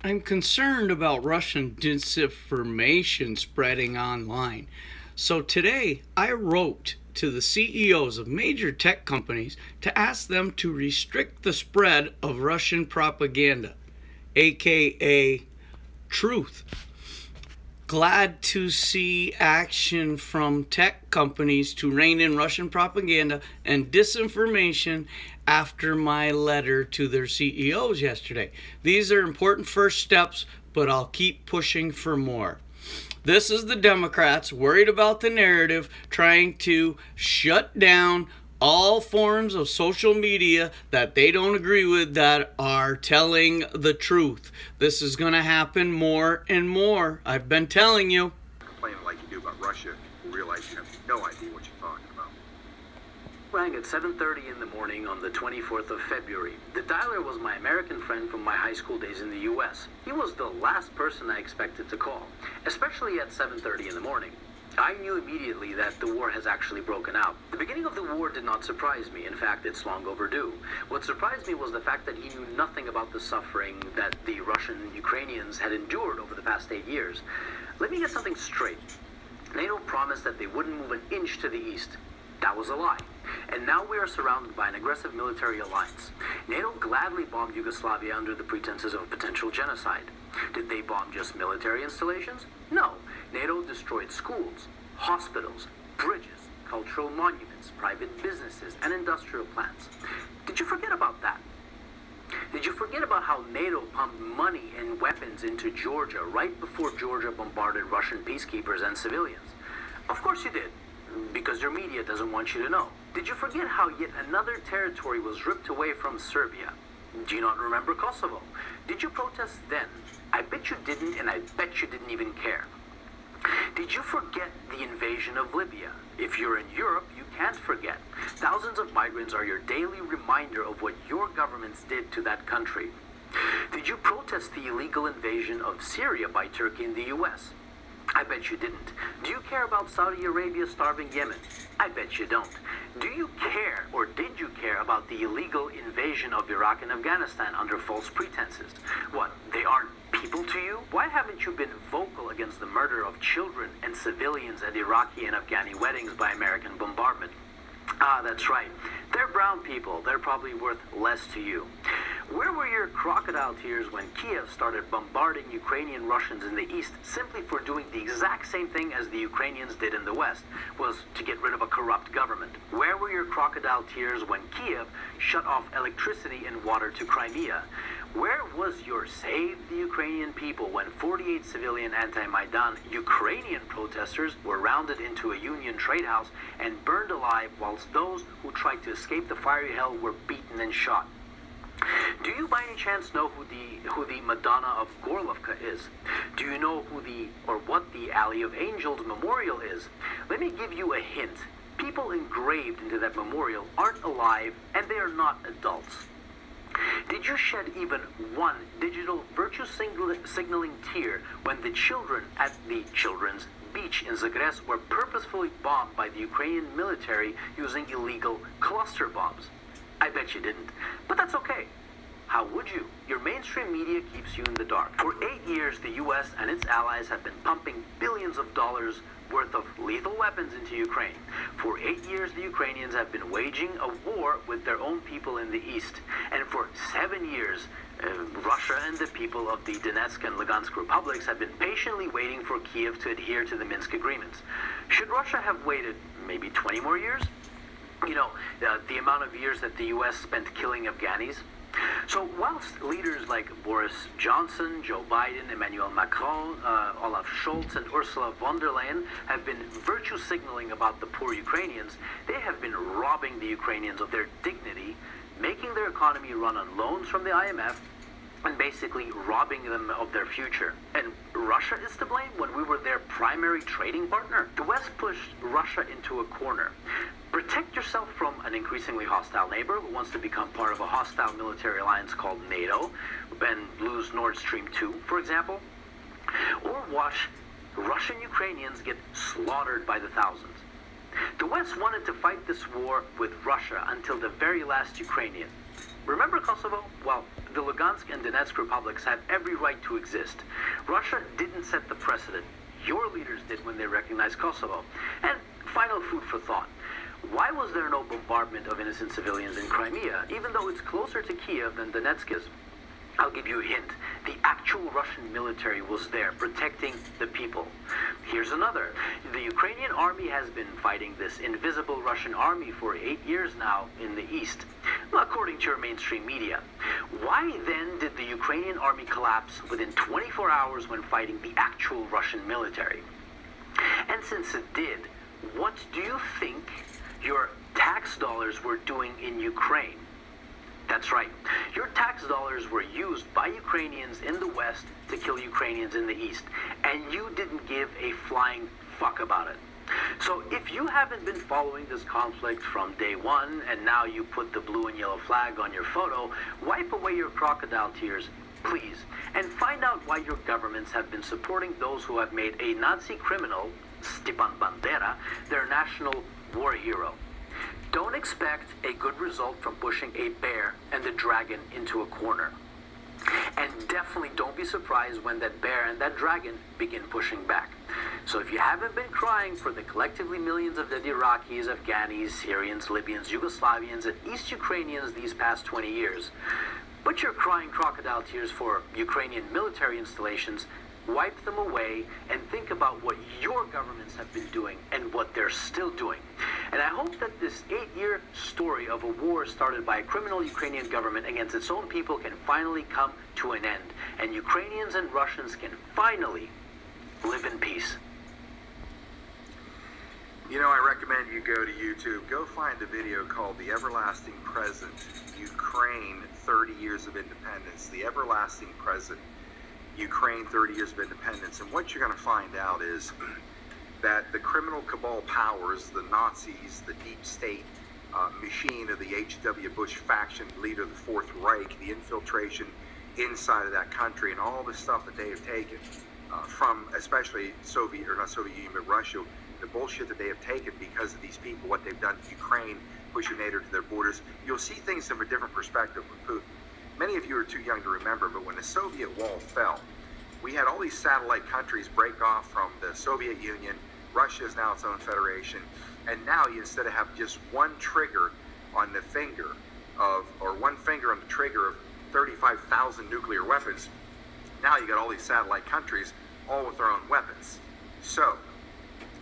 I'm concerned about Russian disinformation spreading online. So today I wrote to the CEOs of major tech companies to ask them to restrict the spread of Russian propaganda, aka truth. Glad to see action from tech companies to rein in Russian propaganda and disinformation after my letter to their CEOs yesterday. These are important first steps, but I'll keep pushing for more. This is the Democrats worried about the narrative, trying to shut down all forms of social media that they don't agree with that are telling the truth. This is going to happen more and more. I've been telling you. Complaining like you do about Russia, you realize you have no idea what you're talking about. Rang at 7:30 in the morning on the 24th of February. The dialer was my American friend from my high school days in the U.S. He was the last person I expected to call, especially at 7:30 in the morning. I knew immediately that the war has actually broken out. The beginning of the war did not surprise me. In fact, it's long overdue. What surprised me was the fact that he knew nothing about the suffering that the Russian Ukrainians had endured over the past 8 years. Let me get something straight. NATO promised that they wouldn't move an inch to the east. That was a lie. And now we are surrounded by an aggressive military alliance. NATO gladly bombed Yugoslavia under the pretenses of potential genocide. Did they bomb just military installations? No. NATO destroyed schools, hospitals, bridges, cultural monuments, private businesses, and industrial plants. Did you forget about that? Did you forget about how NATO pumped money and weapons into Georgia right before Georgia bombarded Russian peacekeepers and civilians? Of course you did, because your media doesn't want you to know. Did you forget how yet another territory was ripped away from Serbia? Do you not remember Kosovo? Did you protest then? I bet you didn't, and I bet you didn't even care. Did you forget the invasion of Libya? If you're in Europe, you can't forget. Thousands of migrants are your daily reminder of what your governments did to that country. Did you protest the illegal invasion of Syria by Turkey in the U.S.? I bet you didn't. Do you care about Saudi Arabia starving Yemen? I bet you don't. Do you care, or did you care, about the illegal invasion of Iraq and Afghanistan under false pretenses? What, they aren't people to you? Why haven't you been vocal against the murder of children and civilians at Iraqi and Afghani weddings by American bombardment? Ah, that's right. They're brown people. They're probably worth less to you. Where were your crocodile tears when Kiev started bombarding Ukrainian Russians in the east simply for doing the exact same thing as the Ukrainians did in the west, was to get rid of a corrupt government? Where were your crocodile tears when Kiev shut off electricity and water to Crimea? Where was your Save the Ukrainian People when 48 civilian anti-Maidan Ukrainian protesters were rounded into a Union trade house and burned alive, whilst those who tried to escape the fiery hell were beaten and shot? Do you by any chance know who the Madonna of Gorlovka is? Do you know what the Alley of Angels memorial is? Let me give you a hint. People engraved into that memorial aren't alive, and they are not adults. Did you shed even one digital virtue signaling tear when the children at the children's beach in Zagreb were purposefully bombed by the Ukrainian military using illegal cluster bombs? I bet you didn't. But that's okay. How would you? Your mainstream media keeps you in the dark. For 8 years, the U.S. and its allies have been pumping billions of dollars worth of lethal weapons into Ukraine. For 8 years, the Ukrainians have been waging a war with their own people in the east. And for 7 years, Russia and the people of the Donetsk and Lugansk republics have been patiently waiting for Kiev to adhere to the Minsk agreements. Should Russia have waited maybe 20 more years? You know, the amount of years that the U.S. spent killing Afghanis. So whilst leaders like Boris Johnson, Joe Biden, Emmanuel Macron, Olaf Scholz, and Ursula von der Leyen have been virtue signaling about the poor Ukrainians, they have been robbing the Ukrainians of their dignity, making their economy run on loans from the IMF, and basically robbing them of their future. And Russia is to blame when we were their primary trading partner? The West pushed Russia into a corner. Protect yourself from an increasingly hostile neighbor who wants to become part of a hostile military alliance called NATO, and lose Nord Stream 2, for example. Or watch Russian Ukrainians get slaughtered by the thousands. The West wanted to fight this war with Russia until the very last Ukrainian. Remember Kosovo? Well, the Lugansk and Donetsk republics have every right to exist. Russia didn't set the precedent. Your leaders did when they recognized Kosovo. And final food for thought. Why was there no bombardment of innocent civilians in Crimea, even though it's closer to Kiev than Donetsk is? I'll give you a hint. The actual Russian military was there, protecting the people. Here's another. The Ukrainian army has been fighting this invisible Russian army for 8 years now in the east, according to your mainstream media. Why then did the Ukrainian army collapse within 24 hours when fighting the actual Russian military? And since it did, what do you think your tax dollars were doing in Ukraine? That's right. Your tax dollars were used by Ukrainians in the West to kill Ukrainians in the East, and you didn't give a flying fuck about it. So if you haven't been following this conflict from day one, and now you put the blue and yellow flag on your photo, wipe away your crocodile tears, please, and find out why your governments have been supporting those who have made a Nazi criminal, Stepan Bandera, their national war hero. Don't expect a good result from pushing a bear and the dragon into a corner. And definitely don't be surprised when that bear and that dragon begin pushing back. So if you haven't been crying for the collectively millions of dead Iraqis, Afghanis, Syrians, Libyans, Yugoslavians, and East Ukrainians these past 20 years, but you're crying crocodile tears for Ukrainian military installations, wipe them away and think about what your governments have been doing and what they're still doing. And I hope that this 8-year story of a war started by a criminal Ukrainian government against its own people can finally come to an end, and Ukrainians and Russians can finally live in peace. You know, I recommend you go to YouTube. Go find a video called The Everlasting Present, Ukraine, 30 Years of Independence. The Everlasting Present, Ukraine, 30 Years of Independence. And what you're going to find out is that the criminal cabal powers, the Nazis, the deep state machine of the H.W. Bush faction, leader of the Fourth Reich, the infiltration inside of that country, and all the stuff that they have taken from especially Soviet, or not Soviet Union, but Russia, the bullshit that they have taken because of these people, what they've done to Ukraine, pushing NATO to their borders. You'll see things from a different perspective with Putin. Many of you are too young to remember, but when the Soviet wall fell, we had all these satellite countries break off from the Soviet Union. Russia is now its own federation. And now you, instead of have just one trigger on the finger of, or one finger on the trigger of 35,000 nuclear weapons, now you got all these satellite countries, all with their own weapons. So,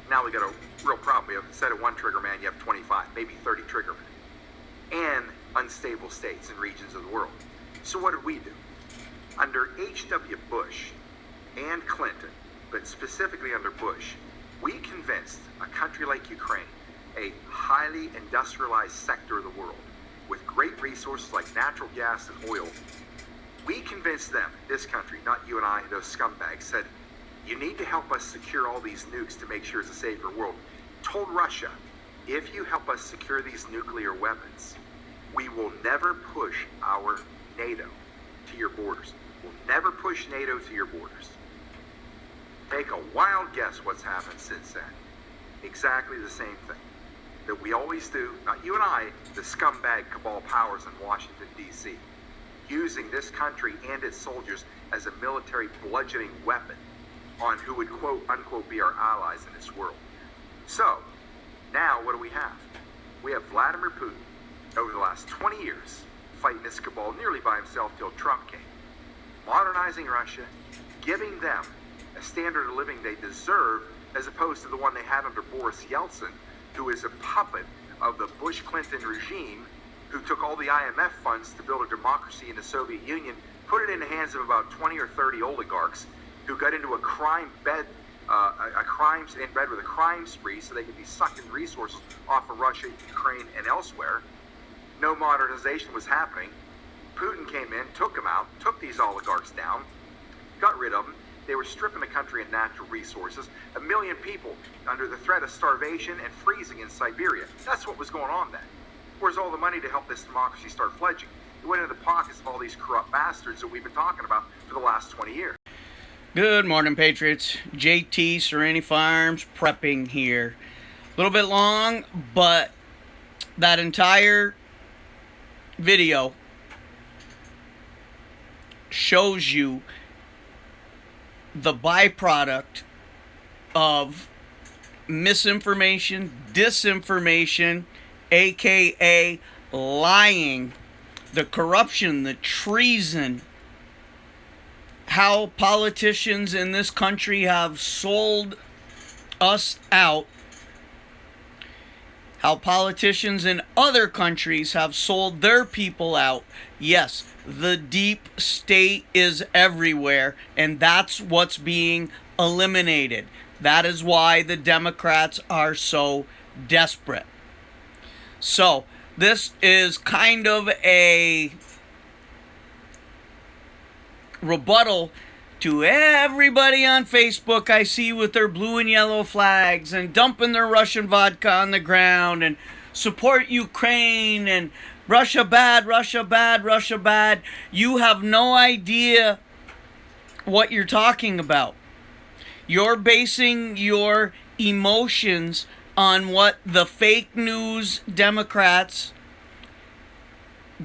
now we got a real problem. We have, instead of one trigger man, you have 25, maybe 30 trigger men. And unstable states and regions of the world. So what did we do? Under H.W. Bush and Clinton, but specifically under Bush, we convinced a country like Ukraine, a highly industrialized sector of the world, with great resources like natural gas and oil, we convinced them, this country, not you and I, those scumbags, said, you need to help us secure all these nukes to make sure it's a safer world. Told Russia, if you help us secure these nuclear weapons, we will never push our NATO to your borders. We'll never push NATO to your borders. Take a wild guess what's happened since then. Exactly the same thing that we always do, not you and I, the scumbag cabal powers in Washington, D.C., using this country and its soldiers as a military bludgeoning weapon on who would quote unquote be our allies in this world. So, now what do we have? We have Vladimir Putin over the last 20 years fighting this cabal nearly by himself till Trump came, modernizing Russia, giving them a standard of living they deserve as opposed to the one they had under Boris Yeltsin, who is a puppet of the Bush-Clinton regime, who took all the IMF funds to build a democracy in the Soviet Union, put it in the hands of about 20 or 30 oligarchs who got into a crime bed in bed with a crime spree so they could be sucking resources off of Russia, Ukraine, and elsewhere. No modernization was happening. Putin came in, took them out, took these oligarchs down, got rid of them. They were stripping the country of natural resources. 1 million people under the threat of starvation and freezing in Siberia. That's what was going on then. Where's all the money to help this democracy start fledging? It went into the pockets of all these corrupt bastards that we've been talking about for the last 20 years. Good morning, Patriots. JT Serenity Farms prepping here. A little bit long, but that entire video shows you the byproduct of misinformation, disinformation, aka lying, the corruption, the treason, how politicians in this country have sold us out, how politicians in other countries have sold their people out. Yes, the deep state is everywhere, and that's what's being eliminated. That is why the Democrats are so desperate. So, this is kind of a rebuttal to everybody on Facebook I see with their blue and yellow flags and dumping their Russian vodka on the ground and support Ukraine and Russia bad, Russia bad, Russia bad. You have no idea what you're talking about. You're basing your emotions on what the fake news Democrats,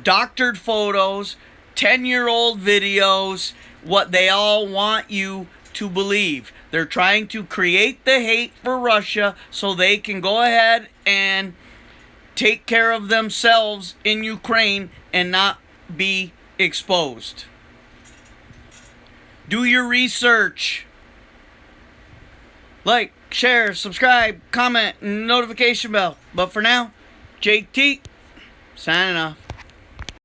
doctored photos, 10-year-old videos, what they all want you to believe. They're trying to create the hate for Russia so they can go ahead and take care of themselves in Ukraine and not be exposed. Do your research. Like, share, subscribe, comment, notification bell. But for now, JT, signing off.